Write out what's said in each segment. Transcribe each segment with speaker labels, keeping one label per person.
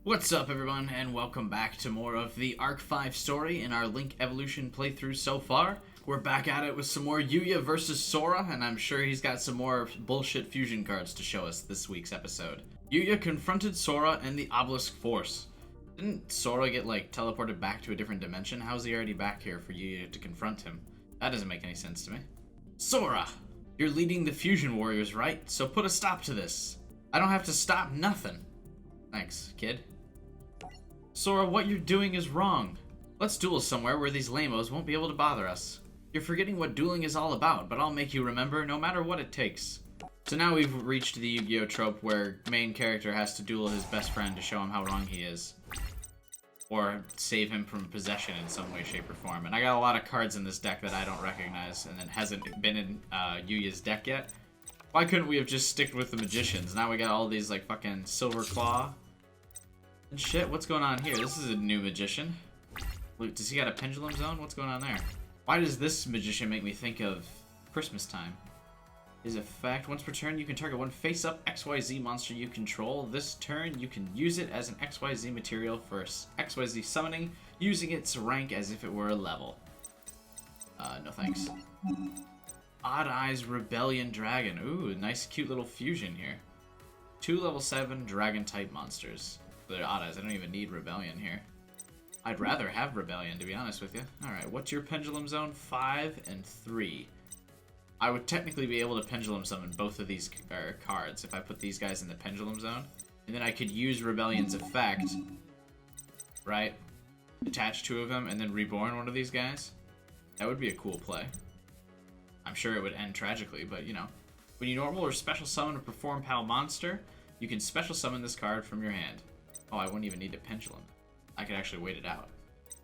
Speaker 1: What's up, everyone, and welcome back to more of the Arc 5 story in our Link Evolution playthrough so far. We're back at it with some more Yuya versus Sora, and I'm sure he's got some more bullshit fusion cards to show us this week's episode. Yuya confronted Sora and the Obelisk Force. Didn't Sora get, teleported back to a different dimension? How's he already back here for Yuya to confront him? That doesn't make any sense to me. Sora! You're leading the Fusion Warriors, right? So put a stop to this. I don't have to stop nothing. Thanks, kid. Sora, what you're doing is wrong. Let's duel somewhere where these lamos won't be able to bother us. You're forgetting what dueling is all about, but I'll make you remember no matter what it takes. So now we've reached the Yu-Gi-Oh trope where main character has to duel his best friend to show him how wrong he is. Or save him from possession in some way, shape, or form. And I got a lot of cards in this deck that I don't recognize and that hasn't been in Yuya's deck yet. Why couldn't we have just sticked with the magicians? Now we got all these fucking Silver Claw and shit. What's going on here? This is a new magician. Look, does he got a pendulum zone? What's going on there? Why does this magician make me think of Christmas time? His effect, once per turn you can target one face-up XYZ monster you control. This turn you can use it as an XYZ material for XYZ summoning, using its rank as if it were a level. No thanks. Odd Eyes Rebellion Dragon. Ooh, nice cute little fusion here. 2 level 7 dragon type monsters. They're Odd Eyes, I don't even need Rebellion here. I'd rather have Rebellion, to be honest with you. Alright, what's your pendulum zone? 5 and 3. I would technically be able to pendulum summon both of these cards if I put these guys in the pendulum zone. And then I could use Rebellion's effect, right? Attach 2 of them and then reborn one of these guys. That would be a cool play. I'm sure it would end tragically, but you know. When you normal or special summon a Perform Pal monster, you can special summon this card from your hand. Oh, I wouldn't even need a pendulum. I could actually wait it out.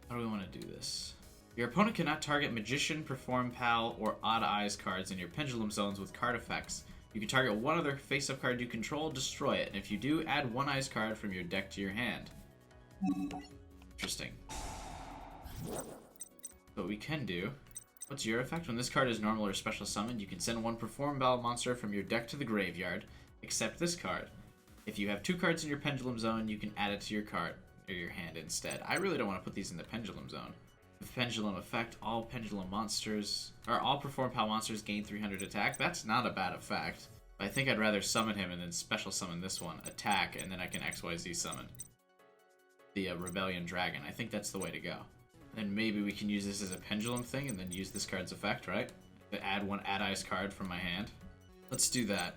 Speaker 1: How do we want to do this? Your opponent cannot target Magician, Perform Pal, or Odd Eyes cards in your pendulum zones with card effects. You can target one other face-up card you control, destroy it, and if you do, add one Eyes card from your deck to your hand. Interesting. What we can do... What's your effect? When this card is normal or special summoned, you can send one Perform Pal monster from your deck to the graveyard, except this card. If you have 2 cards in your pendulum zone, you can add it to your card or your hand instead. I really don't want to put these in the pendulum zone. With pendulum effect, all pendulum monsters or all Perform Pal monsters gain 300 attack. That's not a bad effect. But I think I'd rather summon him and then special summon this one, attack, and then I can XYZ summon the Rebellion Dragon. I think that's the way to go. Then maybe we can use this as a pendulum thing and then use this card's effect, right? To add one Odd Eyes card from my hand. Let's do that.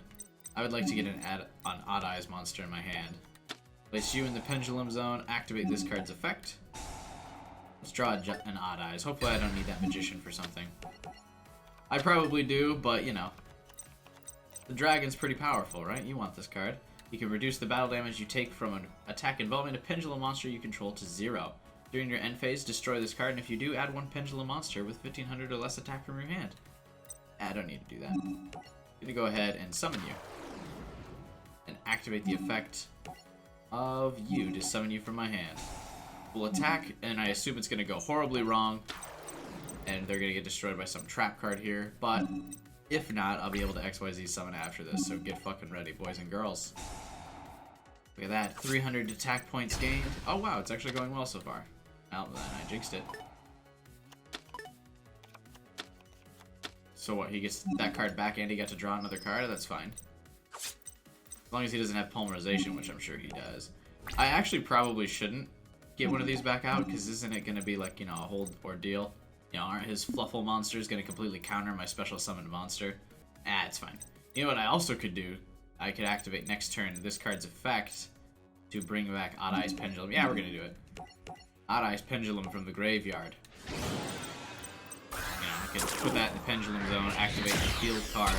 Speaker 1: I would like to get an Odd Eyes monster in my hand. Place you in the pendulum zone, activate this card's effect. Let's draw an Odd Eyes. Hopefully I don't need that magician for something. I probably do, but you know. The dragon's pretty powerful, right? You want this card. You can reduce the battle damage you take from an attack involving a pendulum monster you control to 0. During your end phase, destroy this card, and if you do, add one pendulum monster with 1500 or less attack from your hand. I don't need to do that. I'm gonna go ahead and summon you. And activate the effect of you to summon you from my hand. We'll attack, and I assume it's gonna go horribly wrong, and they're gonna get destroyed by some trap card here, but if not, I'll be able to XYZ summon after this, so get fucking ready, boys and girls. Look at that, 300 attack points gained. Oh wow, it's actually going well so far. Well, then I jinxed it. So what, he gets that card back and he got to draw another card? That's fine. As long as he doesn't have polymerization, which I'm sure he does. I actually probably shouldn't get one of these back out, because isn't it going to be like, you know, a whole ordeal? You know, aren't his Fluffle monsters going to completely counter my special summoned monster? Ah, it's fine. You know what I also could do? I could activate next turn this card's effect to bring back Odd Eyes Pendulum. Yeah, we're going to do it. Odd Eyes Pendulum from the graveyard. You know, I can put that in the pendulum zone, activate the field card,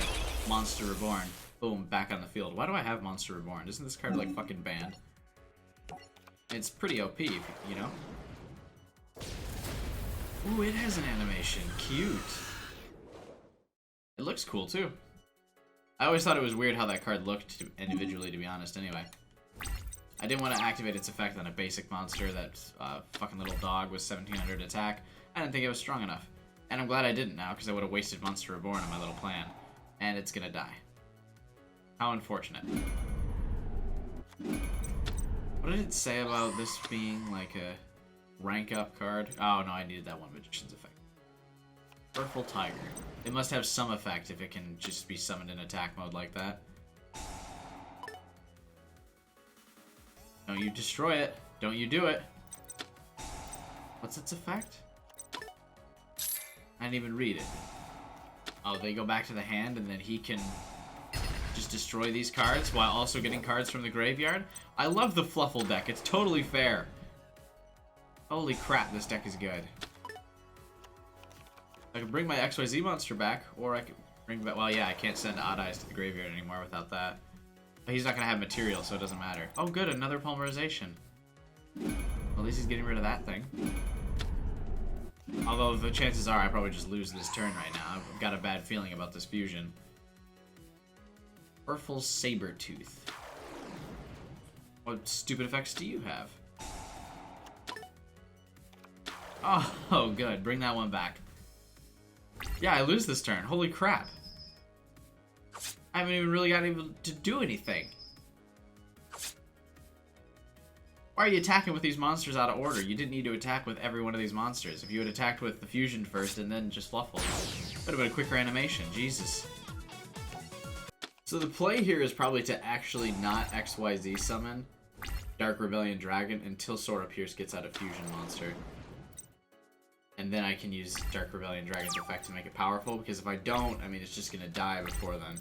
Speaker 1: Monster Reborn. Boom, back on the field. Why do I have Monster Reborn? Isn't this card like fucking banned? It's pretty OP, you know? Ooh, it has an animation. Cute. It looks cool, too. I always thought it was weird how that card looked individually, to be honest, anyway. I didn't want to activate its effect on a basic monster that fucking little dog with 1700 attack. I didn't think it was strong enough. And I'm glad I didn't now, because I would have wasted Monster Reborn on my little plan. And it's gonna die. How unfortunate. What did it say about this being like a rank up card? Oh no, I needed that one Magician's effect. Purple Tiger. It must have some effect if it can just be summoned in attack mode like that. Don't you destroy it. Don't you do it. What's its effect? I didn't even read it. Oh, they go back to the hand and then he can just destroy these cards while also getting cards from the graveyard? I love the Fluffle deck. It's totally fair. Holy crap, this deck is good. I can bring my XYZ monster back, or I can bring back... Well, yeah, I can't send Odd Eyes to the graveyard anymore without that. But he's not going to have material, so it doesn't matter. Oh, good, another Polymerization. Well, at least he's getting rid of that thing. Although the chances are I probably just lose this turn right now. I've got a bad feeling about this fusion. Urful Sabertooth. What stupid effects do you have? Oh, good. Bring that one back. Yeah, I lose this turn. Holy crap. I haven't even really gotten able to do anything. Why are you attacking with these monsters out of order? You didn't need to attack with every one of these monsters. If you had attacked with the fusion first and then just Fluffle, it would have been a quicker animation. Jesus. So the play here is probably to actually not XYZ summon Dark Rebellion Dragon until Sora Pierce gets out a fusion monster. And then I can use Dark Rebellion Dragon's effect to make it powerful, because if I don't, I mean, it's just going to die before then.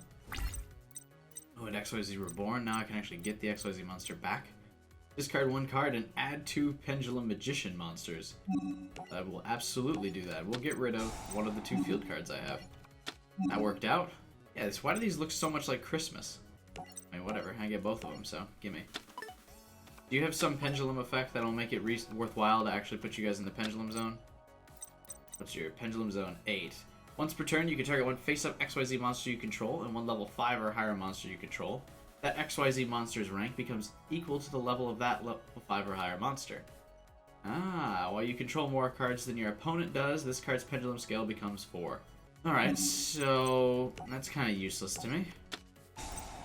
Speaker 1: Oh, and XYZ Reborn. Now I can actually get the XYZ monster back. Discard one card and add 2 Pendulum Magician monsters. I will absolutely do that. We'll get rid of one of the 2 field cards I have. That worked out. Yeah, why do these look so much like Christmas? I mean, whatever. I get both of them, so gimme. Do you have some pendulum effect that'll make it worthwhile to actually put you guys in the pendulum zone? What's your pendulum zone? 8. Once per turn, you can target one face-up XYZ monster you control and one level 5 or higher monster you control. That XYZ monster's rank becomes equal to the level of that level 5 or higher monster. Ah, while you control more cards than your opponent does, this card's pendulum scale becomes 4. Alright, so that's kind of useless to me.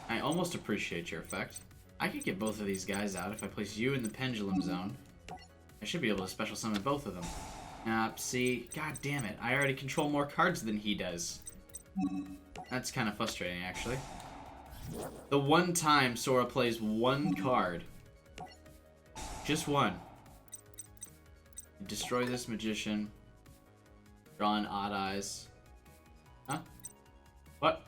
Speaker 1: I almost appreciate your effect. I could get both of these guys out if I place you in the pendulum zone. I should be able to special summon both of them. See, god damn it, I already control more cards than he does. That's kind of frustrating, actually. The one time Sora plays one card, just one, destroy this Magician, draw an Odd Eyes. Huh? What?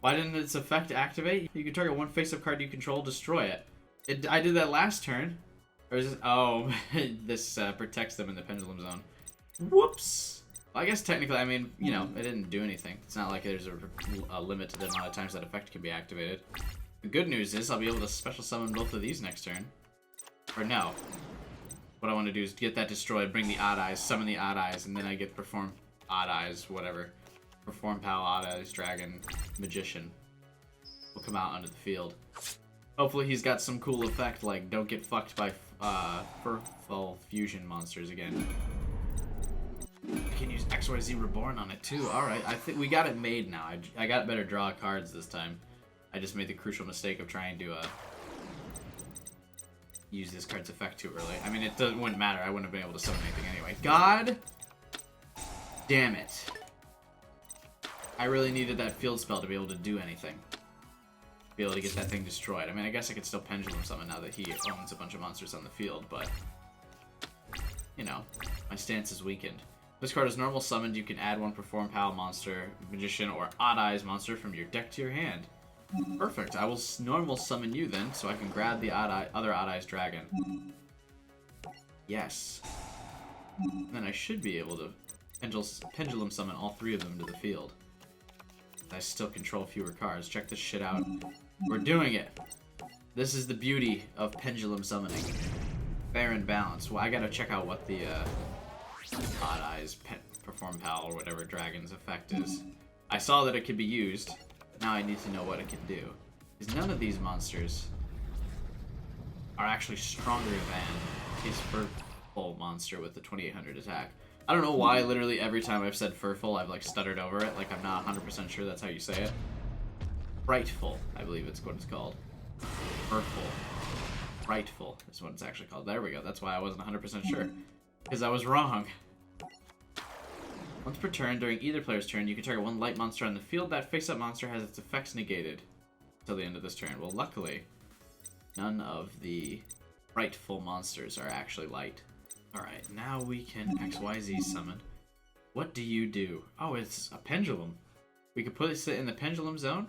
Speaker 1: Why didn't its effect activate? You can target one face-up card you control, destroy it. I did that last turn. Or is this... Oh, this protects them in the pendulum zone. Whoops! Well, I guess technically, I mean, you know, it didn't do anything. It's not like there's a limit to the amount of times that effect can be activated. The good news is I'll be able to special summon both of these next turn. Or no. What I want to do is get that destroyed, bring the Odd Eyes, summon the Odd Eyes, and then I get Perform Odd Eyes, whatever. Perform Pal, Odd Eyes, Dragon, Magician. Will come out onto the field. Hopefully he's got some cool effect like don't get fucked by Furful Fusion monsters again. I can use XYZ Reborn on it too. Alright, I think we got it made now. I got better draw cards this time. I just made the crucial mistake of trying to use this card's effect too early. I mean, wouldn't matter. I wouldn't have been able to summon anything anyway. God damn it. I really needed that field spell to be able to do anything. Be able to get that thing destroyed. I mean, I guess I could still Pendulum Summon now that he owns a bunch of monsters on the field, but... You know, my stance is weakened. This card is normal summoned. You can add one Perform Pal monster, Magician, or Odd Eyes monster from your deck to your hand. Perfect. I will normal summon you then, so I can grab the other Odd Eyes Dragon. Yes. Then I should be able to Pendulum Summon all 3 of them to the field. I still control fewer cards. Check this shit out. We're doing it. This is the beauty of Pendulum Summoning. Fair and balanced. Well, I gotta check out what the Odd Eyes Perform Pal or whatever Dragon's effect is. I saw that it could be used. Now I need to know what it can do. Because none of these monsters are actually stronger than his Furful monster with the 2800 attack. I don't know why literally every time I've said Furful, I've like stuttered over it. Like I'm not 100% sure that's how you say it. Frightful, I believe it's what it's called. Furful. Frightful is what it's actually called. There we go. That's why I wasn't 100% sure. Because I was wrong. Once per turn, during either player's turn, you can target one light monster on the field. That face-up monster has its effects negated until the end of this turn. Well, luckily, none of the frightful monsters are actually light. Alright, now we can XYZ summon. What do you do? Oh, it's a pendulum. We could put it in the pendulum zone.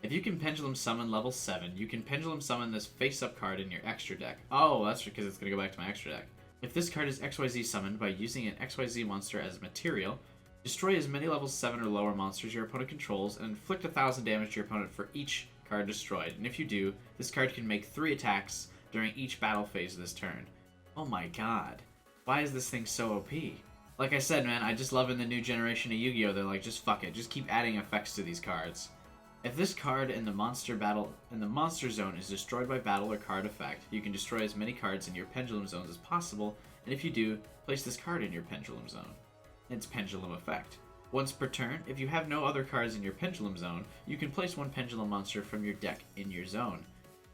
Speaker 1: If you can pendulum summon level 7, you can pendulum summon this face-up card in your extra deck. Oh, that's because it's going to go back to my extra deck. If this card is XYZ summoned by using an XYZ monster as material, destroy as many level 7 or lower monsters your opponent controls and inflict 1,000 damage to your opponent for each card destroyed. And if you do, this card can make 3 attacks during each battle phase of this turn. Oh my god. Why is this thing so OP? Like I said, man, I just love in the new generation of Yu-Gi-Oh! They're like, just fuck it. Just keep adding effects to these cards. If this card in the monster zone is destroyed by battle or card effect, you can destroy as many cards in your pendulum zones as possible, and if you do, place this card in your pendulum zone. Its pendulum effect. Once per turn, if you have no other cards in your pendulum zone, you can place one pendulum monster from your deck in your zone.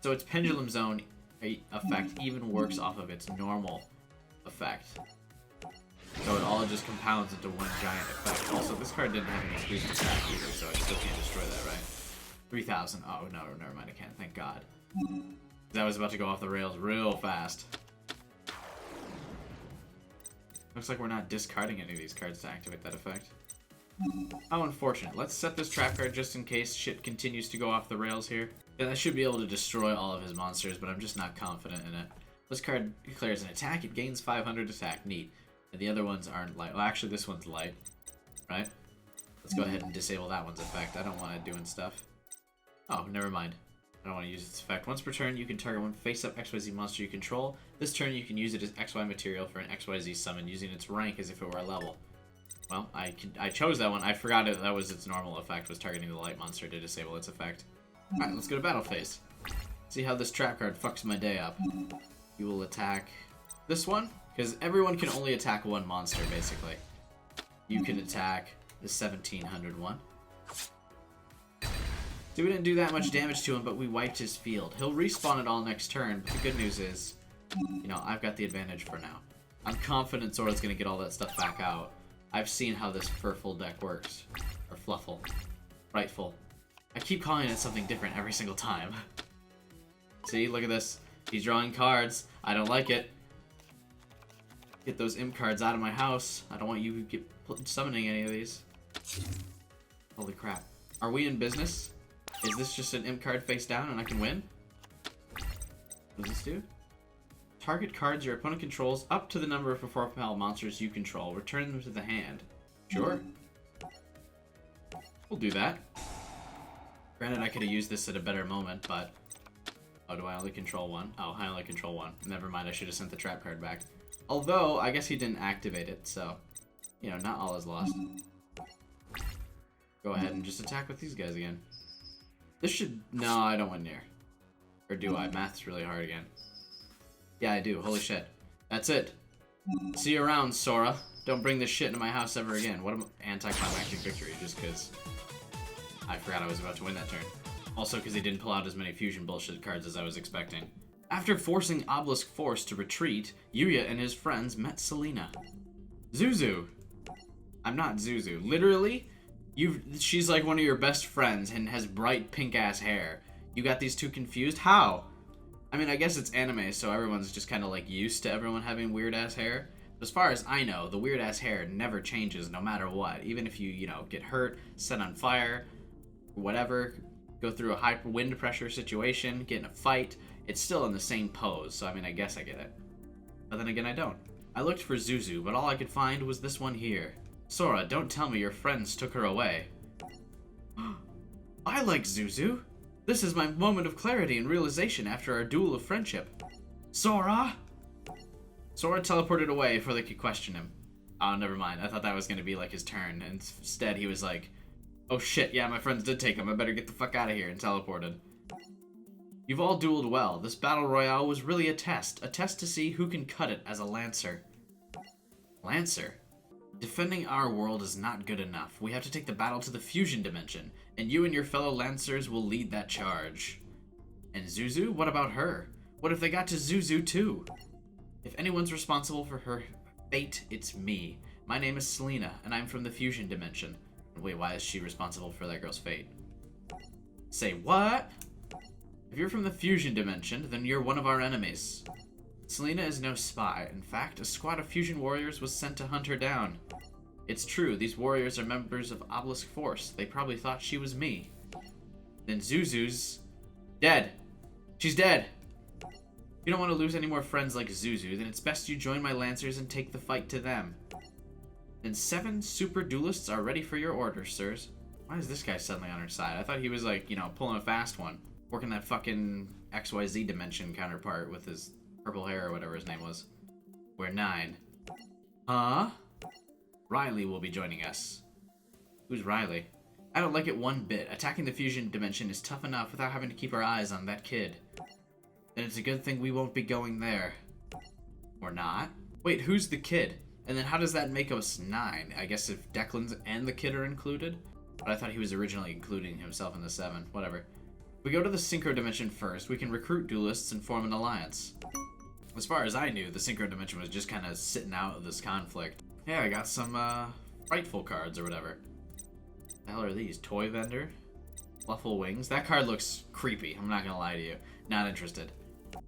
Speaker 1: So its pendulum zone effect even works off of its normal effect. So it all just compounds into one giant effect. Also, this card didn't have any increased attack either, so I still can't destroy that, right? 3,000. Oh, no, never mind, I can't. Thank God. That was about to go off the rails real fast. Looks like we're not discarding any of these cards to activate that effect. How unfortunate. Let's set this trap card just in case shit continues to go off the rails here. Yeah, I should be able to destroy all of his monsters, but I'm just not confident in it. This card declares an attack. It gains 500 attack. Neat. And the other ones aren't light. Well, actually, this one's light. Right? Let's go ahead and disable that one's effect. I don't want it doing stuff. Oh, never mind. I don't want to use its effect. Once per turn, you can target one face-up XYZ monster you control. This turn, you can use it as XY material for an XYZ summon, using its rank as if it were a level. Well, I chose that one. I forgot that was its normal effect, was targeting the light monster to disable its effect. Alright, let's go to battle phase. See how this trap card fucks my day up. You will attack this one, because everyone can only attack one monster, basically. You can attack the 1700 one. So we didn't do that much damage to him, but we wiped his field. He'll respawn it all next turn, but the good news is, you know, I've got the advantage for now. I'm confident Zora's gonna get all that stuff back out. I've seen how this furful deck works. Or flufful. Frightful. I keep calling it something different every single time. See, look at this. He's drawing cards. I don't like it. Get those imp cards out of my house. I don't want you summoning any of these. Holy crap. Are we in business? Is this just an imp card face down and I can win? What does this do? Target cards your opponent controls up to the number of four-pal monsters you control. Return them to the hand. Sure. We'll do that. Granted, I could have used this at a better moment, but... Oh, do I only control one? Oh, I only control one. Never mind, I should have sent the trap card back. Although, I guess he didn't activate it, so... You know, not all is lost. Go ahead and just attack with these guys again. This should... No, I don't win near. Or do I? Math's really hard again. Yeah, I do. Holy shit. That's it. See you around, Sora. Don't bring this shit into my house ever again. What an anticlimactic victory, just because I forgot I was about to win that turn. Also because he didn't pull out as many fusion bullshit cards as I was expecting. After forcing Obelisk Force to retreat, Yuya and his friends met Selena. Zuzu. I'm not Zuzu. Literally, she's like one of your best friends and has bright pink-ass hair. You got these two confused? How? I mean, I guess it's anime, so everyone's just kind of like used to everyone having weird-ass hair. But as far as I know, the weird-ass hair never changes no matter what. Even if you, get hurt, set on fire, whatever, go through a high wind pressure situation, get in a fight, it's still in the same pose. So, I mean, I guess I get it. But then again, I don't. I looked for Zuzu, but all I could find was this one here. Sora, don't tell me your friends took her away. I like Zuzu. This is my moment of clarity and realization after our duel of friendship. Sora! Sora teleported away before they could question him. Oh, never mind. I thought that was going to be like his turn. And instead, he was like, oh shit, yeah, my friends did take him. I better get the fuck out of here, and teleported. You've all dueled well. This battle royale was really a test to see who can cut it as a Lancer. Lancer? Defending our world is not good enough. We have to take the battle to the fusion dimension, and you and your fellow Lancers will lead that charge. And Zuzu, what about her? What if they got to Zuzu too? If anyone's responsible for her fate, it's me. My name is Selena, and I'm from the fusion dimension. Wait, why is she responsible for that girl's fate? Say what? If you're from the fusion dimension, then you're one of our enemies. Selena is no spy. In fact, a squad of fusion warriors was sent to hunt her down. It's true, these warriors are members of Obelisk Force. They probably thought she was me. Then Zuzu's dead. She's dead. If you don't want to lose any more friends like Zuzu, then it's best you join my Lancers and take the fight to them. Then 7 super duelists are ready for your orders, sirs. Why is this guy suddenly on her side? I thought he was like, you know, pulling a fast one. Working that fucking XYZ dimension counterpart with his purple hair or whatever his name was. We're 9. Huh? Riley will be joining us. Who's Riley? I don't like it one bit. Attacking the fusion dimension is tough enough without having to keep our eyes on that kid. Then it's a good thing we won't be going there. Or not? Wait, who's the kid? And then how does that make us 9? I guess if Declan's and the kid are included? But I thought he was originally including himself in the 7. Whatever. If we go to the Synchro Dimension first, we can recruit duelists and form an alliance. As far as I knew, the Synchro Dimension was just kind of sitting out of this conflict. Yeah, I got some, frightful cards or whatever. What the hell are these? Toy vendor? Fluffle wings? That card looks creepy, I'm not gonna lie to you. Not interested.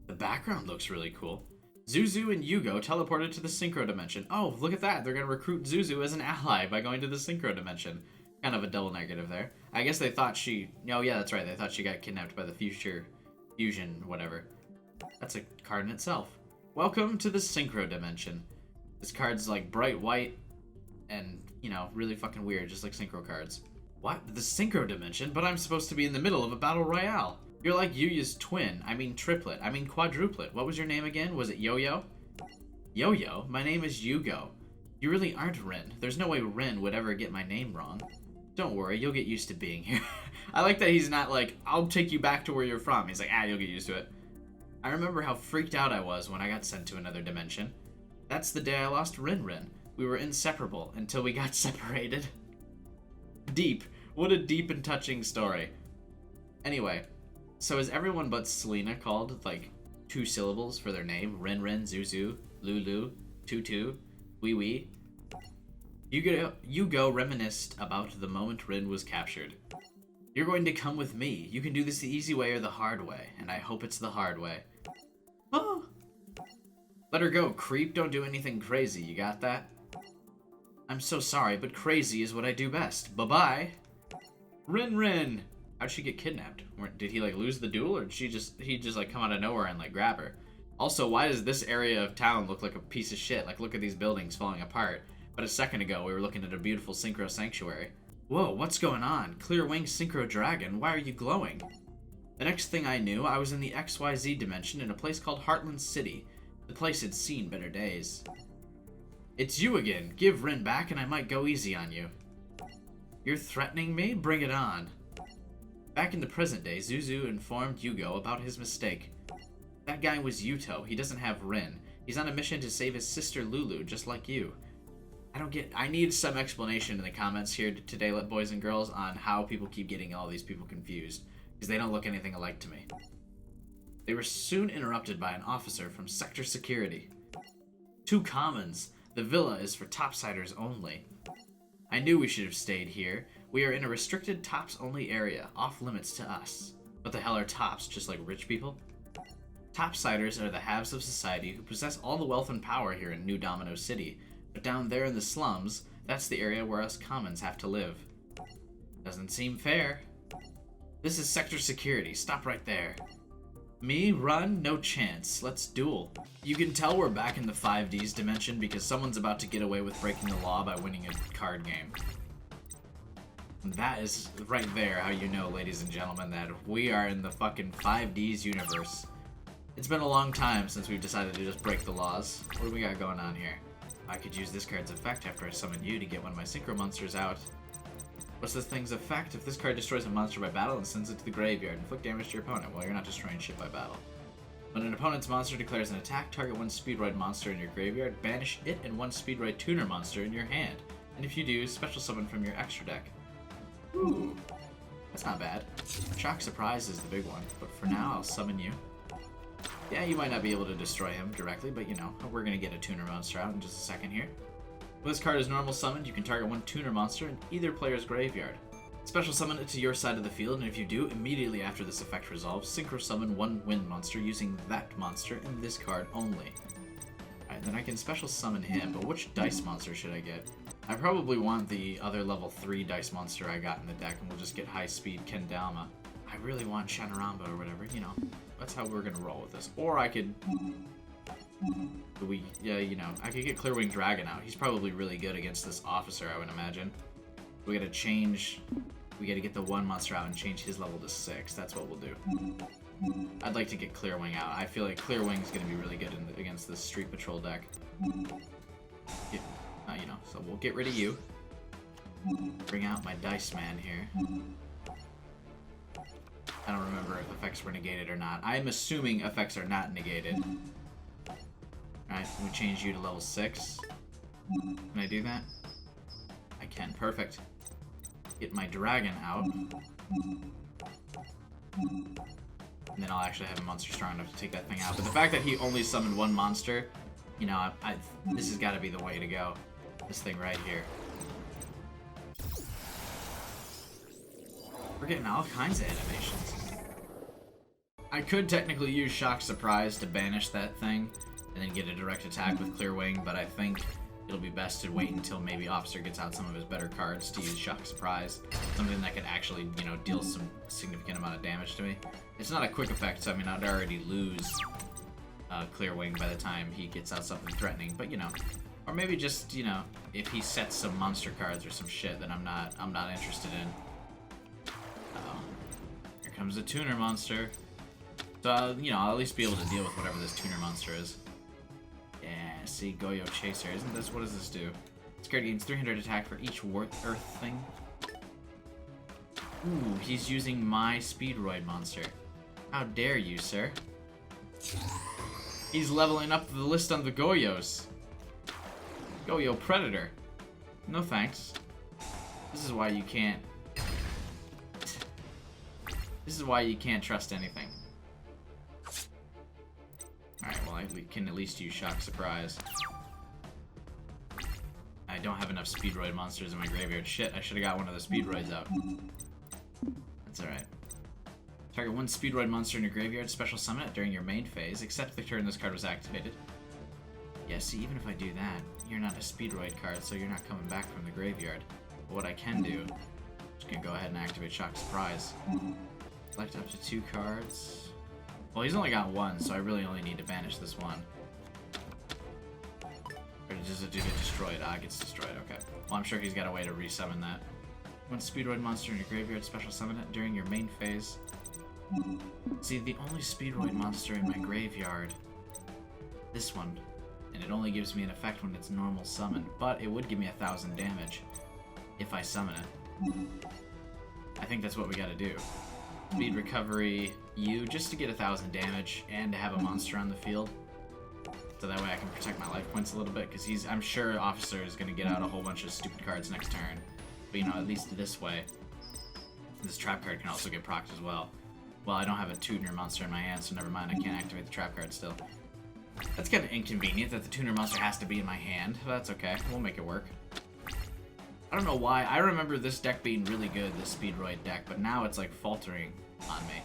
Speaker 1: The background looks really cool. Zuzu and Yugo teleported to the Synchro Dimension. Oh, look at that! They're gonna recruit Zuzu as an ally by going to the Synchro Dimension. Kind of a double negative there. I guess they thought she... Oh, yeah, that's right. They thought she got kidnapped by the fusion, whatever. That's a card in itself. Welcome to the Synchro Dimension. This card's like bright white and, you know, really fucking weird, just like Synchro cards. What? The Synchro Dimension? But I'm supposed to be in the middle of a battle royale. You're like Yuya's twin. I mean triplet. I mean quadruplet. What was your name again? Was it Yo-Yo? Yo-Yo? My name is Yugo. You really aren't Rin. There's no way Rin would ever get my name wrong. Don't worry, you'll get used to being here. I like that he's not like, I'll take you back to where you're from. He's like, you'll get used to it. I remember how freaked out I was when I got sent to another dimension. That's the day I lost Rin. We were inseparable until we got separated. Deep. What a deep and touching story. Anyway, so is everyone but Selena called, like, 2 syllables for their name? Rin, Zuzu, Lulu, Tutu, Wee Wee? Yugo reminisced about the moment Rin was captured. You're going to come with me. You can do this the easy way or the hard way, and I hope it's the hard way. Oh! Let her go, creep. Don't do anything crazy. You got that? I'm so sorry, but crazy is what I do best. Bye-bye. Rin! How'd she get kidnapped? Did he, like, lose the duel, or did he just, like, come out of nowhere and, like, grab her? Also, why does this area of town look like a piece of shit? Like, look at these buildings falling apart. But a second ago, we were looking at a beautiful Synchro Sanctuary. Whoa, what's going on? Clear Wing Synchro Dragon, why are you glowing? The next thing I knew, I was in the XYZ dimension in a place called Heartland City. The place had seen better days. It's you again. Give Rin back and I might go easy on you. You're threatening me? Bring it on. Back in the present day, Zuzu informed Yugo about his mistake. That guy was Yuto. He doesn't have Rin. He's on a mission to save his sister Lulu, just like you. I need some explanation in the comments here today, boys and girls, on how people keep getting all these people confused, because they don't look anything alike to me. They were soon interrupted by an officer from Sector Security. 2 commons. The villa is for topsiders only. I knew we should have stayed here. We are in a restricted tops-only area, off limits to us. What the hell are tops, just like rich people? Topsiders are the haves of society who possess all the wealth and power here in New Domino City. But down there in the slums, that's the area where us commons have to live. Doesn't seem fair. This is Sector Security. Stop right there. Me? Run? No chance. Let's duel. You can tell we're back in the 5Ds dimension because someone's about to get away with breaking the law by winning a card game. And that is right there how you know, ladies and gentlemen, that we are in the fucking 5Ds universe. It's been a long time since we've decided to just break the laws. What do we got going on here? I could use this card's effect after I summon you to get one of my synchro monsters out. What's this thing's effect? If this card destroys a monster by battle and sends it to the graveyard, inflict damage to your opponent. Well, you're not destroying shit by battle. When an opponent's monster declares an attack, target 1 Speedroid monster in your graveyard, banish it and 1 Speedroid Tuner monster in your hand. And if you do, special summon from your extra deck. Ooh, that's not bad. Shock Surprise is the big one, but for now I'll summon you. Yeah, you might not be able to destroy him directly, but you know, we're gonna get a tuner monster out in just a second here. When this card is normal summoned, you can target one tuner monster in either player's graveyard. Special summon it to your side of the field, and if you do, immediately after this effect resolves, synchro summon one wind monster using that monster in this card only. Alright, then I can special summon him, but which dice monster should I get? I probably want the other level 3 dice monster I got in the deck, and we'll just get high speed Kendama. I really want Shanaramba or whatever, you know. That's how we're gonna roll with this. Or I could... yeah, you know, I could get Clearwing Dragon out. He's probably really good against this officer, I would imagine. We gotta change... We gotta get the one monster out and change his level to 6. That's what we'll do. I'd like to get Clearwing out. I feel like Clearwing's gonna be really good against this Street Patrol deck. Yeah, you know, so we'll get rid of you. Bring out my Dice Man here. I don't remember if effects were negated or not. I'm assuming effects are not negated. Alright, we change you to level 6. Can I do that? I can. Perfect. Get my dragon out. And then I'll actually have a monster strong enough to take that thing out. But the fact that he only summoned one monster, you know, this has got to be the way to go. This thing right here. We're getting all kinds of animations. I could technically use Shock Surprise to banish that thing, and then get a direct attack with Clearwing, but I think it'll be best to wait until maybe Officer gets out some of his better cards to use Shock Surprise. Something that could actually, you know, deal some significant amount of damage to me. It's not a quick effect, so I mean, I'd already lose Clearwing by the time he gets out something threatening, but you know. Or maybe just, you know, if he sets some monster cards or some shit that I'm not interested in. Here comes a tuner monster. So, you know, I'll at least be able to deal with whatever this tuner monster is. Yeah, see, Goyo Chaser. Isn't this, what does this do? This card gains 300 attack for each Earth thing. Ooh, he's using my Speedroid monster. How dare you, sir? He's leveling up the list on the Goyos. Goyo Predator. No thanks. This is why you can't... This is why you can't trust anything. Alright, well, I can at least use Shock Surprise. I don't have enough Speedroid monsters in my graveyard. Shit, I should have got one of the Speedroids out. That's alright. Target one Speedroid monster in your graveyard, special summon it during your main phase, except the turn this card was activated. Yeah, see, even if I do that, you're not a Speedroid card, so you're not coming back from the graveyard. But what I can do, I'm just gonna go ahead and activate Shock Surprise. Select up to 2 cards. Well, he's only got 1, so I really only need to banish this one. Or does it do to destroy it? Ah, it gets destroyed, okay. Well, I'm sure he's got a way to resummon that. One Speedroid monster in your graveyard, special summon it during your main phase. See, the only Speedroid monster in my graveyard, this one, and it only gives me an effect when it's normal summon, but it would give me 1,000 damage if I summon it. I think that's what we gotta do. Speed recovery you just to get 1,000 damage and to have a monster on the field, so that way I can protect my life points a little bit, because I'm sure Officer is gonna get out a whole bunch of stupid cards next turn. But you know, at least this way, this trap card can also get procced as well. Well, I don't have a tuner monster in my hand, so never mind, I can't activate the trap card still. That's kind of inconvenient that the tuner monster has to be in my hand, but that's okay, we'll make it work. I don't know why, I remember this deck being really good, this Speedroid deck, but now it's like faltering on me.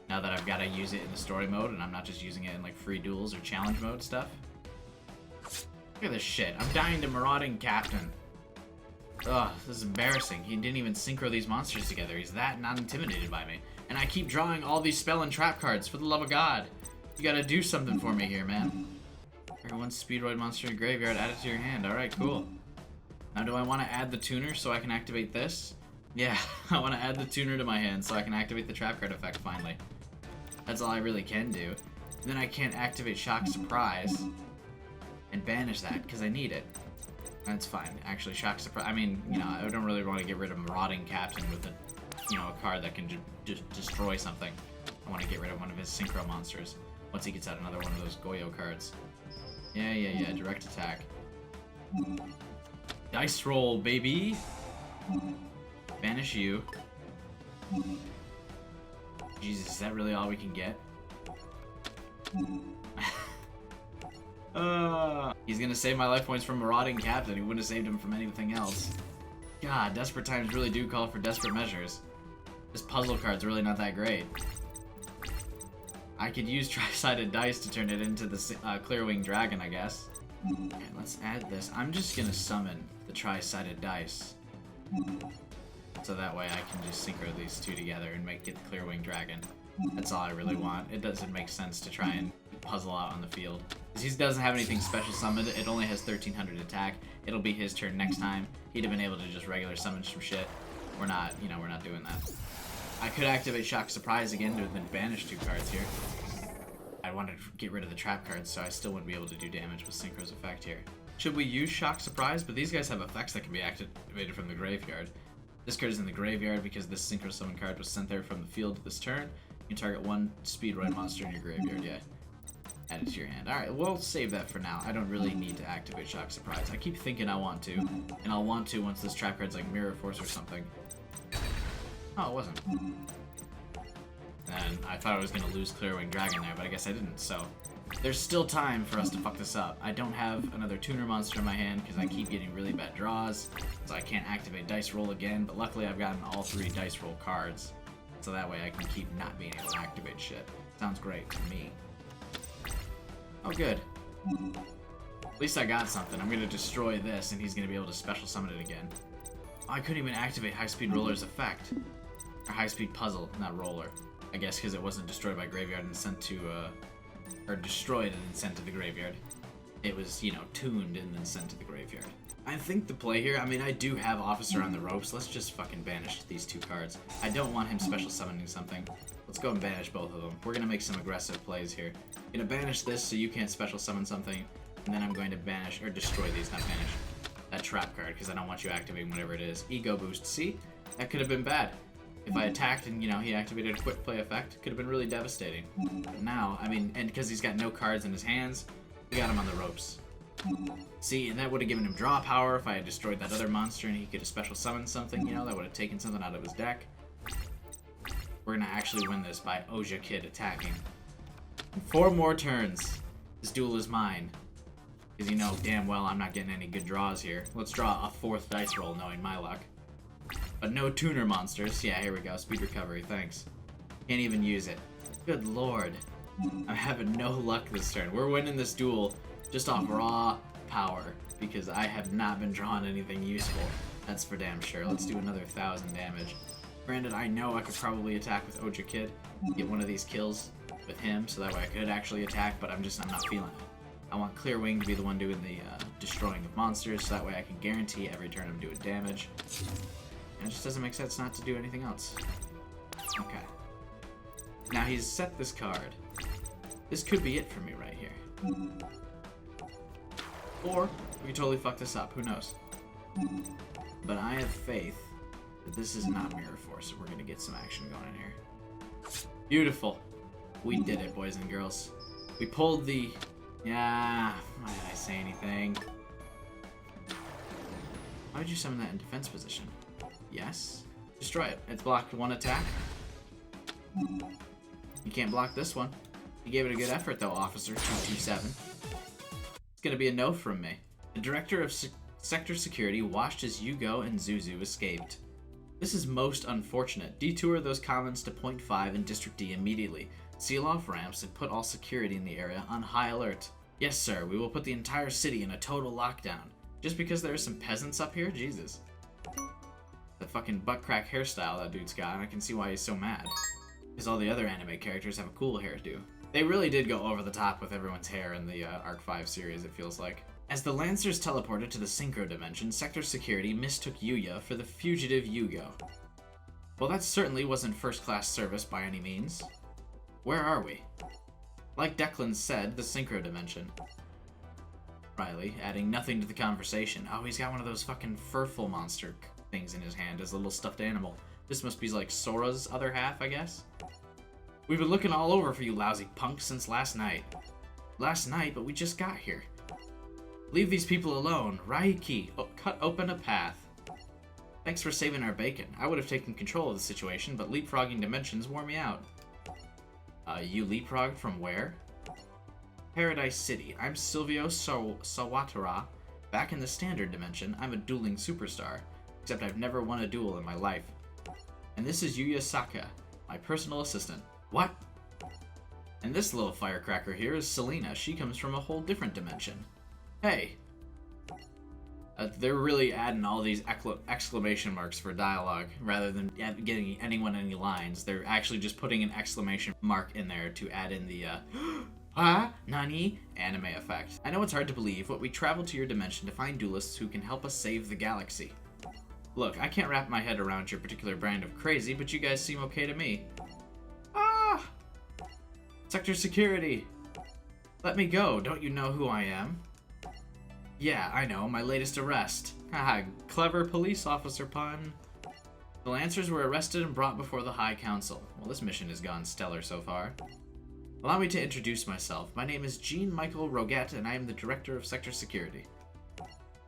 Speaker 1: Now that I've got to use it in the story mode, and I'm not just using it in like free duels or challenge mode stuff. Look at this shit, I'm dying to Marauding Captain. Ugh, this is embarrassing. He didn't even synchro these monsters together. He's that not intimidated by me. And I keep drawing all these spell and trap cards, for the love of God. You gotta do something for me here, man. Target one Speedroid monster in your graveyard, add it to your hand. Alright, cool. Now do I want to add the tuner so I can activate this? Yeah, I want to add the tuner to my hand so I can activate the trap card effect finally. That's all I really can do. Then I can't activate Shock Surprise and banish that because I need it. That's fine. Actually, Shock Surprise, I mean, you know, I don't really want to get rid of Marauding Captain with a, you know, a card that can just destroy something. I want to get rid of one of his synchro monsters once he gets out another one of those Goyo cards. Yeah, direct attack. Dice roll, baby! Banish you. Jesus, is that really all we can get? He's gonna save my life points from Marauding Captain. He wouldn't have saved him from anything else. God, desperate times really do call for desperate measures. This puzzle card's really not that great. I could use tri-sided dice to turn it into the Clearwing Dragon, I guess. Okay, let's add this. I'm just gonna summon the tri-sided dice. So that way I can just synchro these two together and get the Clearwing Dragon. That's all I really want. It doesn't make sense to try and puzzle out on the field. Because he doesn't have anything special summoned. It only has 1300 attack. It'll be his turn next time. He'd have been able to just regular summon some shit. We're not, you know, we're not doing that. I could activate Shock Surprise again to have been banished 2 cards here. I wanted to get rid of the trap cards, so I still wouldn't be able to do damage with Synchro's effect here. Should we use Shock Surprise? But these guys have effects that can be activated from the graveyard. This card is in the graveyard because this Synchro Summon card was sent there from the field this turn. You can target 1 Speedrun monster in your graveyard, yeah. Add it to your hand. Alright, we'll save that for now. I don't really need to activate Shock Surprise. I keep thinking I want to, and I'll want to once this trap card's like Mirror Force or something. Oh, it wasn't. And I thought I was going to lose Clearwing Dragon there, but I guess I didn't, so... There's still time for us to fuck this up. I don't have another tuner monster in my hand because I keep getting really bad draws, so I can't activate Dice Roll again, but luckily I've gotten all 3 Dice Roll cards, so that way I can keep not being able to activate shit. Sounds great to me. Oh, good. At least I got something. I'm going to destroy this, and he's going to be able to special summon it again. Oh, I couldn't even activate High Speed Roller's effect. Or High Speed Puzzle, not Roller. I guess because it wasn't destroyed by Graveyard and sent to, or destroyed and then sent to the graveyard. It was, you know, tuned and then sent to the graveyard. I think the play here, I mean, I do have Officer on the ropes. Let's just fucking banish these 2 cards. I don't want him special summoning something. Let's go and banish both of them. We're gonna make some aggressive plays here. I'm gonna banish this so you can't special summon something, and then I'm going to banish, or destroy these, not banish, that trap card, because I don't want you activating whatever it is. Ego boost. See? That could have been bad. If I attacked and, you know, he activated a quick play effect, it could have been really devastating. But now, I mean, and because he's got no cards in his hands, we got him on the ropes. See, and that would have given him draw power if I had destroyed that other monster and he could have special summoned something, you know, that would have taken something out of his deck. We're gonna actually win this by Oja Kid attacking. 4 more turns. This duel is mine. Because you know damn well I'm not getting any good draws here. Let's draw a 4th dice roll, knowing my luck. But no tuner monsters. Yeah, here we go. Speed recovery, thanks. Can't even use it. Good lord. I'm having no luck this turn. We're winning this duel just off raw power. Because I have not been drawing anything useful. That's for damn sure. Let's do another 1,000 damage. Granted, I know I could probably attack with Oja Kid. Get one of these kills with him, so that way I could actually attack, but I'm not feeling it. I want Clearwing to be the one doing the destroying of monsters, so that way I can guarantee every turn I'm doing damage. And it just doesn't make sense not to do anything else. Okay. Now he's set this card. This could be it for me right here. Or we could totally fuck this up, who knows. But I have faith that this is not Mirror Force, and we're gonna get some action going in here. Beautiful. We did it, boys and girls. We pulled the... Yeah, why did I say anything? Why would you summon that in defense position? Yes. Destroy it. It's blocked 1 attack. You can't block this one. You gave it a good effort, though, Officer 227. It's gonna be a no from me. The Director of Sector Security watched as Yugo and Zuzu escaped. This is most unfortunate. Detour those commons to Point 5 in District D immediately. Seal off ramps and put all security in the area on high alert. Yes, sir, we will put the entire city in a total lockdown. Just because there are some peasants up here? Jesus. The fucking butt crack hairstyle that dude's got, and I can see why he's so mad. Because all the other anime characters have a cool hairdo. They really did go over the top with everyone's hair in the Arc 5 series, it feels like. As the Lancers teleported to the Synchro Dimension, Sector Security mistook Yuya for the fugitive Yugo. Well, that certainly wasn't first-class service by any means. Where are we? Like Declan said, the Synchro Dimension. Riley, adding nothing to the conversation. Oh, he's got one of those fucking furful monster things in his hand as a little stuffed animal. This must be like Sora's other half, I guess? We've been looking all over for you lousy punks since last night. Last night, but we just got here. Leave these people alone. Raiki, cut open a path. Thanks for saving our bacon. I would have taken control of the situation, but leapfrogging dimensions wore me out. You leapfrogged from where? Paradise City. I'm Silvio Sawatara. Back in the standard dimension, I'm a dueling superstar. Except I've never won a duel in my life. And this is Yuya Saka, my personal assistant. What? And this little firecracker here is Selena. She comes from a whole different dimension. Hey! They're really adding all these exclamation marks for dialogue rather than getting anyone any lines. They're actually just putting an exclamation mark in there to add in the nani anime effect. I know it's hard to believe, but we traveled to your dimension to find duelists who can help us save the galaxy. Look, I can't wrap my head around your particular brand of crazy, but you guys seem okay to me. Ah! Sector security! Let me go, don't you know who I am? Yeah, I know, my latest arrest. Haha, clever police officer pun. The Lancers were arrested and brought before the High Council. Well, this mission has gone stellar so far. Allow me to introduce myself. My name is Jean-Michael Roget, and I am the Director of Sector Security.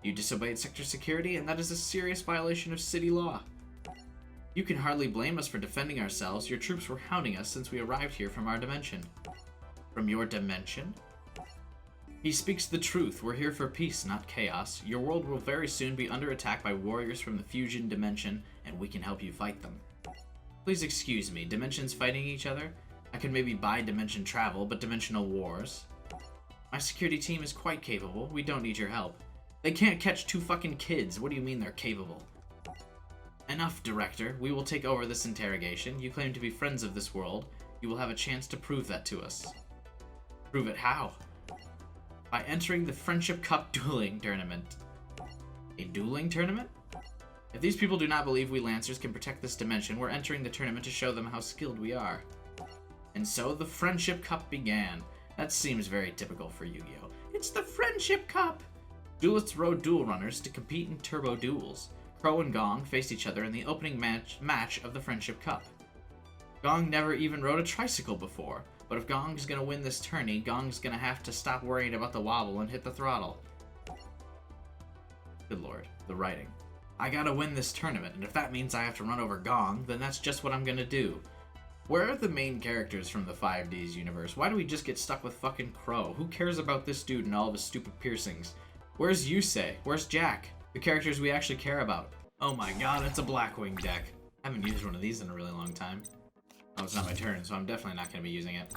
Speaker 1: You disobeyed Sector Security, and that is a serious violation of city law. You can hardly blame us for defending ourselves. Your troops were hounding us since we arrived here from our dimension. From your dimension? He speaks the truth. We're here for peace, not chaos. Your world will very soon be under attack by warriors from the fusion dimension, and we can help you fight them. Please excuse me, dimensions fighting each other? I could maybe buy dimension travel, but dimensional wars? My security team is quite capable. We don't need your help. They can't catch 2 fucking kids. What do you mean they're capable? Enough, Director. We will take over this interrogation. You claim to be friends of this world. You will have a chance to prove that to us. Prove it how? By entering the Friendship Cup dueling tournament. A dueling tournament? If these people do not believe we Lancers can protect this dimension, we're entering the tournament to show them how skilled we are. And so the Friendship Cup began. That seems very typical for Yu-Gi-Oh! It's the Friendship Cup! Duelists rode duel runners to compete in turbo duels. Crow and Gong faced each other in the opening match of the Friendship Cup. Gong never even rode a tricycle before. But if Gong's gonna win this tourney, Gong's gonna have to stop worrying about the wobble and hit the throttle. Good lord, the writing. I gotta win this tournament, and if that means I have to run over Gong, then that's just what I'm gonna do. Where are the main characters from the 5Ds universe? Why do we just get stuck with fucking Crow? Who cares about this dude and all of his stupid piercings? Where's Yusei? Where's Jack? The characters we actually care about. Oh my god, it's a Blackwing deck. I haven't used one of these in a really long time. Oh, it's not my turn, so I'm definitely not going to be using it.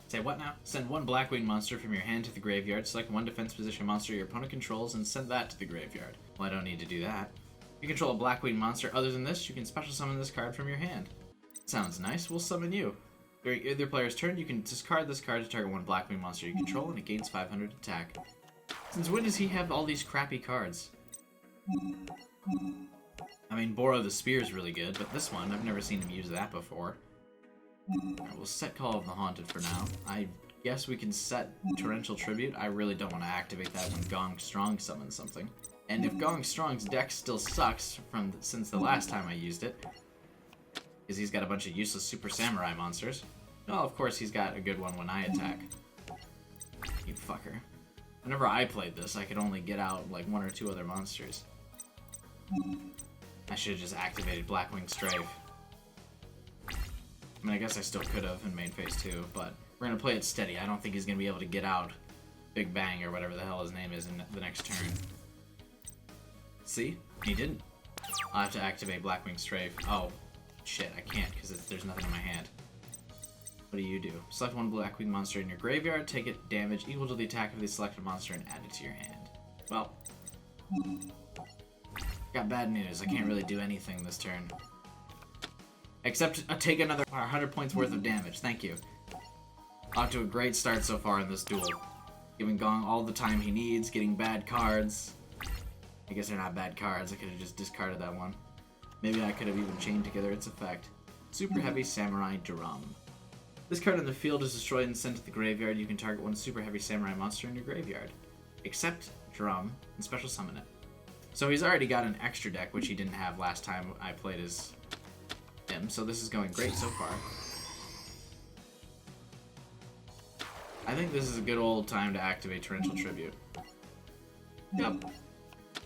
Speaker 1: Say what now? Send 1 Blackwing monster from your hand to the graveyard, select 1 defense position monster your opponent controls, and send that to the graveyard. Well, I don't need to do that. If you control a Blackwing monster other than this, you can special summon this card from your hand. Sounds nice, we'll summon you. During either player's turn, you can discard this card to target 1 Blackwing monster you control, and it gains 500 attack. Since when does he have all these crappy cards? I mean, Borrow the Spear is really good, but this one, I've never seen him use that before. Alright, we'll set Call of the Haunted for now. I guess we can set Torrential Tribute. I really don't want to activate that when Gong Strong summons something. And if Gong Strong's deck still sucks since the last time I used it, because he's got a bunch of useless Super Samurai monsters, well, of course he's got a good one when I attack. You fucker. Whenever I played this, I could only get out like 1 or 2 other monsters. I should have just activated Blackwing Strafe. I mean, I guess I still could have in main phase 2, but we're going to play it steady. I don't think he's going to be able to get out Big Bang or whatever the hell his name is in the next turn. See? He didn't. I'll have to activate Blackwing Strafe. Oh, shit, I can't because there's nothing in my hand. What do you do? Select 1 Blackwing monster in your graveyard, take it damage equal to the attack of the selected monster, and add it to your hand. Well, got bad news. I can't really do anything this turn. Except take another 100 points worth of damage. Thank you. Off to a great start so far in this duel. Giving Gong all the time he needs, getting bad cards. I guess they're not bad cards. I could have just discarded that one. Maybe I could have even chained together its effect. Super Heavy Samurai Drum. This card in the field is destroyed and sent to the graveyard. You can target 1 Super Heavy Samurai monster in your graveyard. Except Drum and special summon it. So he's already got an extra deck, which he didn't have last time I played as him, so this is going great so far. I think this is a good old time to activate Torrential Tribute. Yep.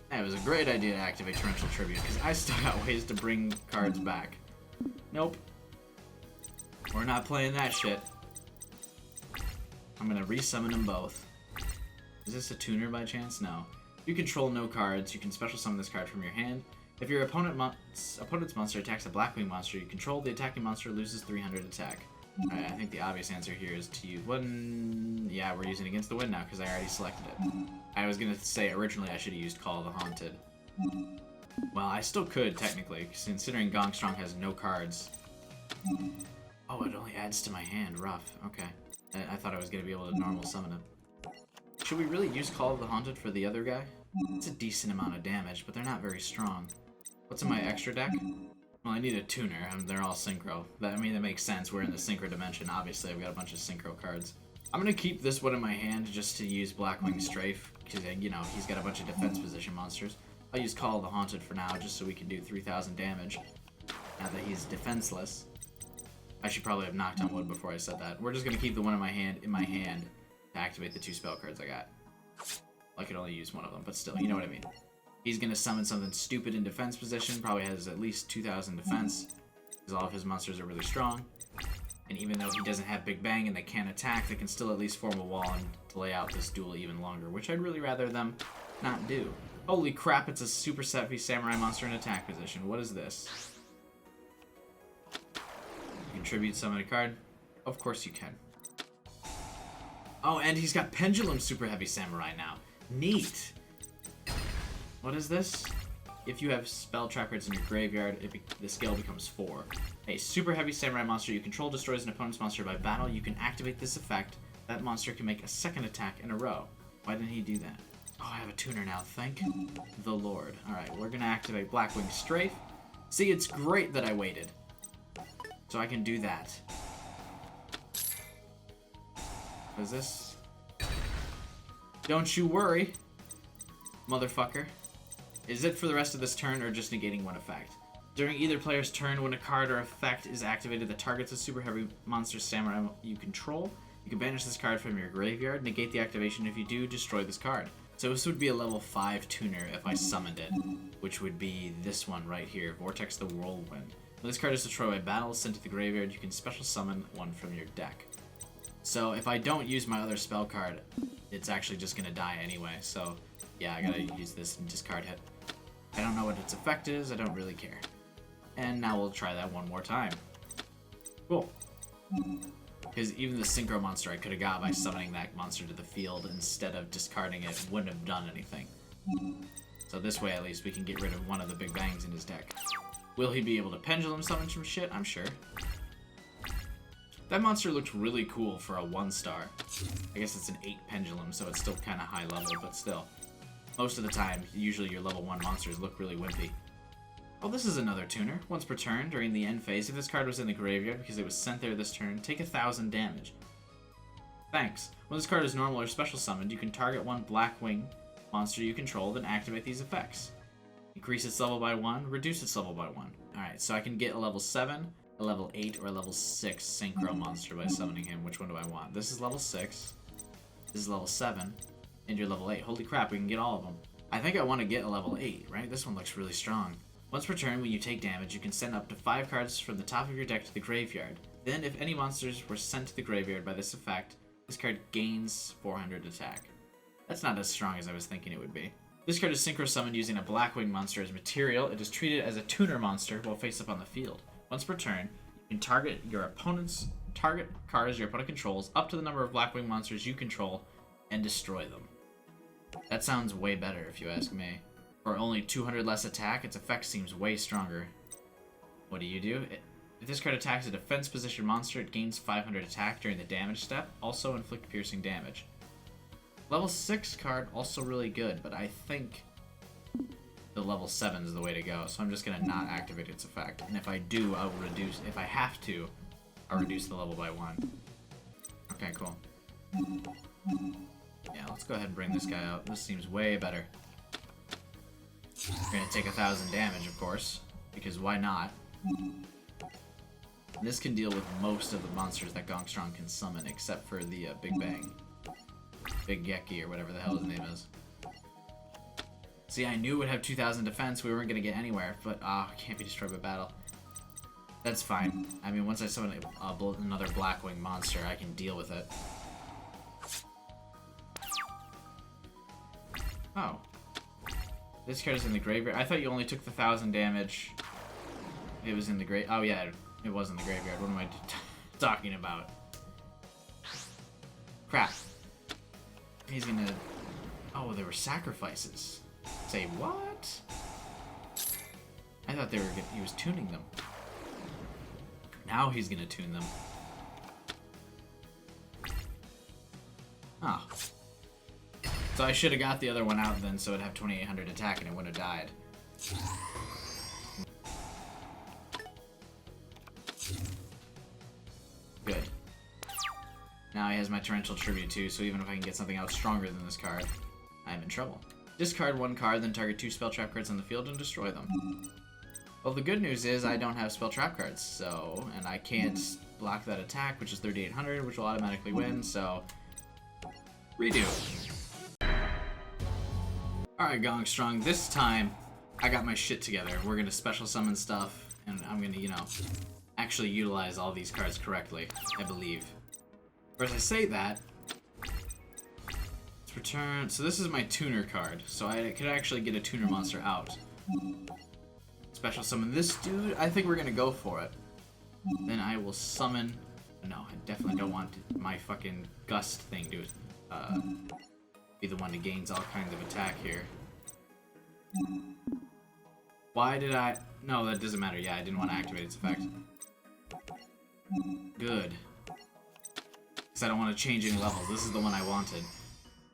Speaker 1: Yeah, it was a great idea to activate Torrential Tribute, because I still got ways to bring cards back. Nope. We're not playing that shit. I'm gonna resummon them both. Is this a tuner by chance? No. You control no cards. You can special summon this card from your hand. If your opponent's monster attacks a Blackwing monster you control, the attacking monster loses 300 attack. Alright, I think the obvious answer here is to use one. Yeah, we're using Against the Wind now because I already selected it. I was gonna say originally I should have used Call of the Haunted. Well, I still could technically, considering Gongstrong has no cards. Oh, it only adds to my hand. Rough. Okay. I thought I was gonna be able to normal summon it. Should we really use Call of the Haunted for the other guy? It's a decent amount of damage, but they're not very strong. What's in my extra deck? Well, I need a tuner. they're all synchro. That makes sense. We're in the synchro dimension. Obviously, I've got a bunch of synchro cards. I'm gonna keep this one in my hand just to use Blackwing Strafe, because, you know, he's got a bunch of defense position monsters. I'll use Call of the Haunted for now, just so we can do 3,000 damage. Now that he's defenseless. I should probably have knocked on wood before I said that. We're just gonna keep the one in my hand to activate the 2 spell cards I got. I could only use one of them, but still, you know what I mean. He's gonna summon something stupid in defense position, probably has at least 2,000 defense, because all of his monsters are really strong. And even though he doesn't have Big Bang and they can't attack, they can still at least form a wall and delay out this duel even longer, which I'd really rather them not do. Holy crap, it's a super heavy samurai monster in attack position. What is this? Contribute summon a card? Of course you can. Oh, and he's got Pendulum Super Heavy Samurai now. Neat. What is this? If you have spell trap cards in your graveyard, the scale becomes 4. A Super Heavy Samurai monster you control destroys an opponent's monster by battle. You can activate this effect. That monster can make a second attack in a row. Why didn't he do that? Oh, I have a tuner now. Thank the Lord. Alright, we're gonna activate Blackwing Strafe. See, it's great that I waited. So I can do that. What is this? Don't you worry, motherfucker. Is it for the rest of this turn or just negating one effect? During either player's turn, when a card or effect is activated that targets a super heavy monster samurai you control, you can banish this card from your graveyard, negate the activation. If you do, destroy this card. So this would be a level 5 tuner if I summoned it, which would be this one right here, Vortex the Whirlwind. When this card is destroyed by battle, sent to the graveyard, you can special summon one from your deck. So if I don't use my other spell card, it's actually just gonna die anyway, so yeah, I gotta use this and discard it. I don't know what its effect is, I don't really care. And now we'll try that one more time. Cool. Because even the synchro monster I could have got by summoning that monster to the field instead of discarding it wouldn't have done anything. So this way at least we can get rid of one of the Big Bangs in his deck. Will he be able to pendulum summon some shit? I'm sure. That monster looked really cool for a 1-star. I guess it's an 8 pendulum, so it's still kind of high level, but still. Most of the time, usually your level 1 monsters look really wimpy. Oh, this is another tuner. Once per turn, during the end phase, if this card was in the graveyard because it was sent there this turn, take 1,000 damage. Thanks. When this card is normal or special summoned, you can target one Blackwing monster you control, then activate these effects. Increase its level by 1, reduce its level by 1. Alright, so I can get a level 7, a level 8, or a level 6 synchro monster by summoning him. Which one do I want? This is level 6, this is level 7, and you're level 8. Holy crap, we can get all of them. I think I want to get a level 8, right? This one looks really strong. Once per turn, when you take damage, you can send up to 5 cards from the top of your deck to the graveyard. Then, if any monsters were sent to the graveyard by this effect, this card gains 400 attack. That's not as strong as I was thinking it would be. This card is synchro summoned using a Blackwing monster as material. It is treated as a tuner monster while face up on the field. Once per turn, you can target cards your opponent controls up to the number of Blackwing monsters you control and destroy them. That sounds way better if you ask me. For only 200 less attack, its effect seems way stronger. What do? If this card attacks a defense position monster, it gains 500 attack during the damage step, also inflict piercing damage. Level 6 card, also really good, but I think the level 7 is the way to go, so I'm just going to not activate its effect. And if I do, I'll reduce, if I have to, I'll reduce the level by 1. Okay, cool. Yeah, let's go ahead and bring this guy out. This seems way better. We're going to take 1,000 damage, of course, because why not? This can deal with most of the monsters that Gongstrong can summon, except for the Big Bang. Big Geki, or whatever the hell his name is. See, I knew it would have 2,000 defense, we weren't going to get anywhere, but can't be destroyed by battle. That's fine. I mean, once I summon another Blackwing monster, I can deal with it. Oh. This card is in the graveyard. I thought you only took the 1,000 damage. It was in the grave. Oh, yeah, it was in the graveyard. What am I talking about? Crap. He's gonna... Oh, there were sacrifices. Say what? I thought they were he was tuning them. Now he's gonna tune them. Oh. So I should have got the other one out then, so it'd have 2,800 attack and it wouldn't have died. Good. Now he has my Torrential Tribute too, so even if I can get something else stronger than this card, I'm in trouble. Discard one card, then target 2 spell trap cards on the field and destroy them. Well, the good news is I don't have spell trap cards, so, and I can't block that attack, which is 3,800, which will automatically win, so redo. Alright, Gong Strong, this time I got my shit together. We're gonna special summon stuff, and I'm gonna, you know, actually utilize all these cards correctly, I believe. Whereas I say that, let's return. So this is my tuner card, so I could actually get a tuner monster out. Special summon this dude. I think we're gonna go for it. Then I will summon. No, I definitely don't want my fucking gust thing to be the one that gains all kinds of attack here. Why did I? No, that doesn't matter. Yeah, I didn't want to activate its effect. Good. Because I don't want to change any levels. This is the one I wanted.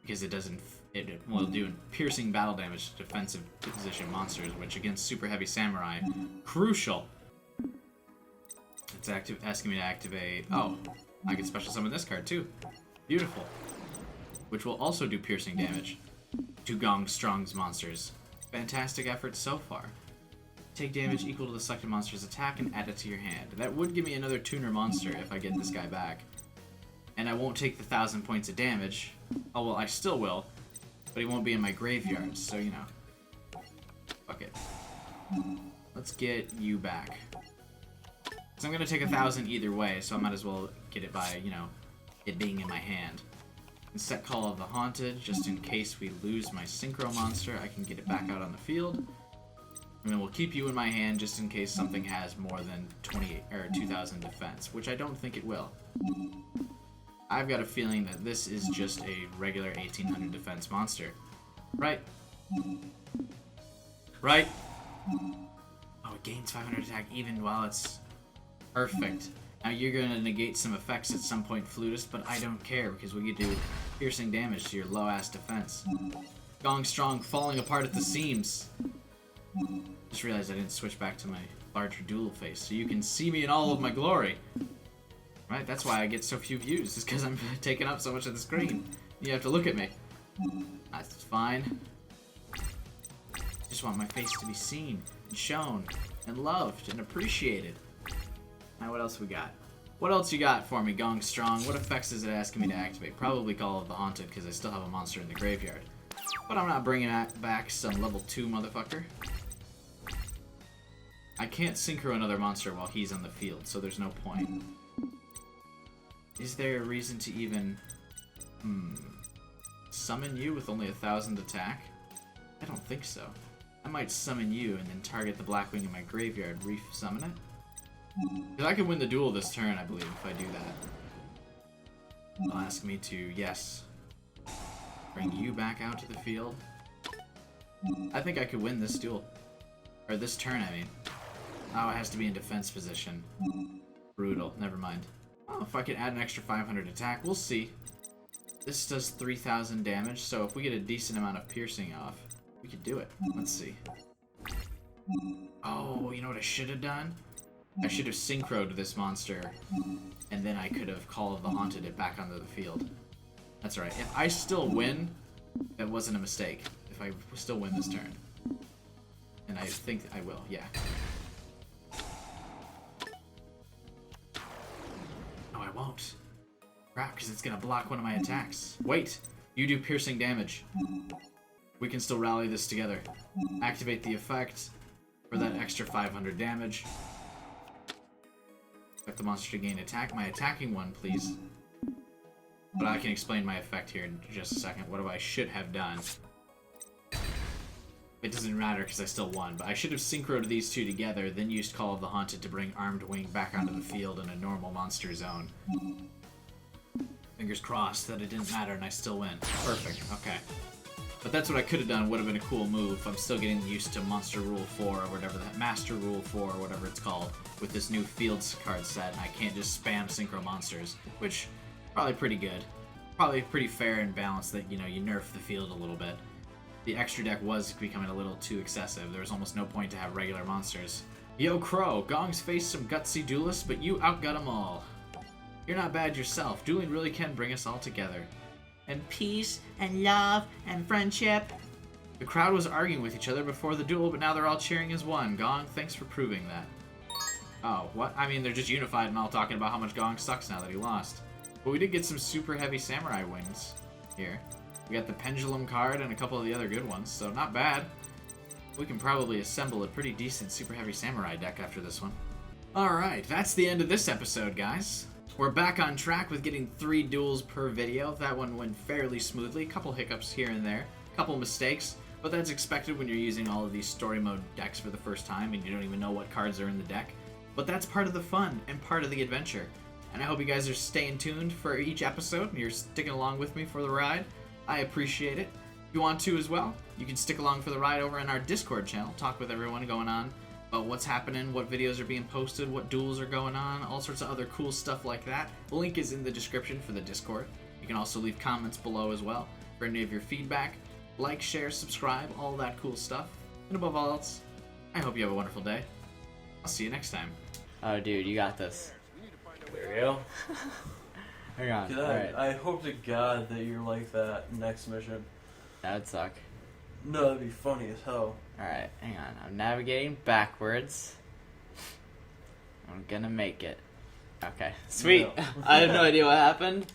Speaker 1: Because it doesn't... It will do piercing battle damage to defensive position monsters, which against Super Heavy Samurai, crucial. It's asking me to activate... Oh, I can special summon this card too. Beautiful. Which will also do piercing damage to Gong Strong's monsters. Fantastic effort so far. Take damage equal to the selected monster's attack and add it to your hand. That would give me another tuner monster if I get this guy back. And I won't take the 1,000 points of damage. Oh, well, I still will. But he won't be in my graveyard, so, you know. Fuck it. Let's get you back. Because I'm going to take 1,000 either way, so I might as well get it by, you know, it being in my hand. And set Call of the Haunted, just in case we lose my Synchro monster, I can get it back out on the field. And then we'll keep you in my hand just in case something has more than 2,000 defense, which I don't think it will. I've got a feeling that this is just a regular 1,800 defense monster. Right? Right? Oh, it gains 500 attack even while it's perfect. Now you're going to negate some effects at some point, Flutist, but I don't care because we can do piercing damage to your low-ass defense. Gong Strong falling apart at the seams. Just realized I didn't switch back to my larger dual face, so you can see me in all of my glory. Right, that's why I get so few views, is because I'm taking up so much of the screen. You have to look at me. That's fine. Just want my face to be seen, and shown, and loved, and appreciated. Now what else we got? What else you got for me, Gong Strong? What effects is it asking me to activate? Probably Call of the Haunted, because I still have a monster in the graveyard. But I'm not bringing back some level 2 motherfucker. I can't synchro another monster while he's on the field, so there's no point. Is there a reason to even... summon you with only 1,000 attack? I don't think so. I might summon you and then target the Blackwing in my graveyard, re-summon it? Because I can win the duel this turn, I believe, if I do that. They'll ask me to, yes, bring you back out to the field. I think I could win this duel. Or this turn, I mean. Oh, it has to be in defense position. Brutal. Never mind. Oh, if I can add an extra 500 attack, we'll see. This does 3,000 damage, so if we get a decent amount of piercing off, we could do it. Let's see. Oh, you know what I should have done? I should have synchroed this monster, and then I could have Call of the Haunted it back onto the field. That's right. If I still win, that wasn't a mistake. If I still win this turn. And I think I will, yeah. No, I won't. Crap, because it's going to block one of my attacks. Wait, you do piercing damage. We can still rally this together. Activate the effect for that extra 500 damage. Expect the monster to gain attack. My attacking one, please. But I can explain my effect here in just a second. What I should have done. It doesn't matter because I still won, but I should have synchroed these two together, then used Call of the Haunted to bring Armed Wing back onto the field in a normal monster zone. Fingers crossed that it didn't matter and I still win. Perfect, okay. But that's what I could have done, would have been a cool move. I'm still getting used to Monster Rule 4 or whatever that, Master Rule 4 or whatever it's called, with this new Fields card set, and I can't just spam Synchro Monsters, which, probably pretty good. Probably pretty fair and balanced that, you know, you nerf the field a little bit. The extra deck was becoming a little too excessive. There was almost no point to have regular monsters. Yo, Crow, Gong's faced some gutsy duelists, but you outgut them all. You're not bad yourself. Dueling really can bring us all together. And peace, and love, and friendship. The crowd was arguing with each other before the duel, but now they're all cheering as one. Gong, thanks for proving that. Oh, what? I mean, they're just unified and all talking about how much Gong sucks now that he lost. But we did get some super heavy samurai wings here. We got the pendulum card and a couple of the other good ones, so not bad. We can probably assemble a pretty decent super heavy samurai deck after this one. Alright, that's the end of this episode, guys. We're back on track with getting 3 duels per video. That one went fairly smoothly. Couple hiccups here and there. Couple mistakes. But that's expected when you're using all of these story mode decks for the first time and you don't even know what cards are in the deck. But that's part of the fun and part of the adventure. And I hope you guys are staying tuned for each episode and you're sticking along with me for the ride. I appreciate it. If you want to as well, you can stick along for the ride over in our Discord channel. Talk with everyone going on about what's happening, what videos are being posted, what duels are going on, all sorts of other cool stuff like that. The link is in the description for the Discord. You can also leave comments below as well for any of your feedback. Like, share, subscribe, all that cool stuff. And above all else, I hope you have a wonderful day. I'll see you next time.
Speaker 2: Oh, dude, you got this.
Speaker 3: There we go.
Speaker 2: Hang on.
Speaker 3: God,
Speaker 2: Alright.
Speaker 3: I hope to God that you're like that next mission.
Speaker 2: That would suck.
Speaker 3: No, that'd be funny as hell.
Speaker 2: Alright, hang on. I'm navigating backwards. I'm gonna make it. Okay. Sweet.
Speaker 3: No.
Speaker 2: I have no idea what happened.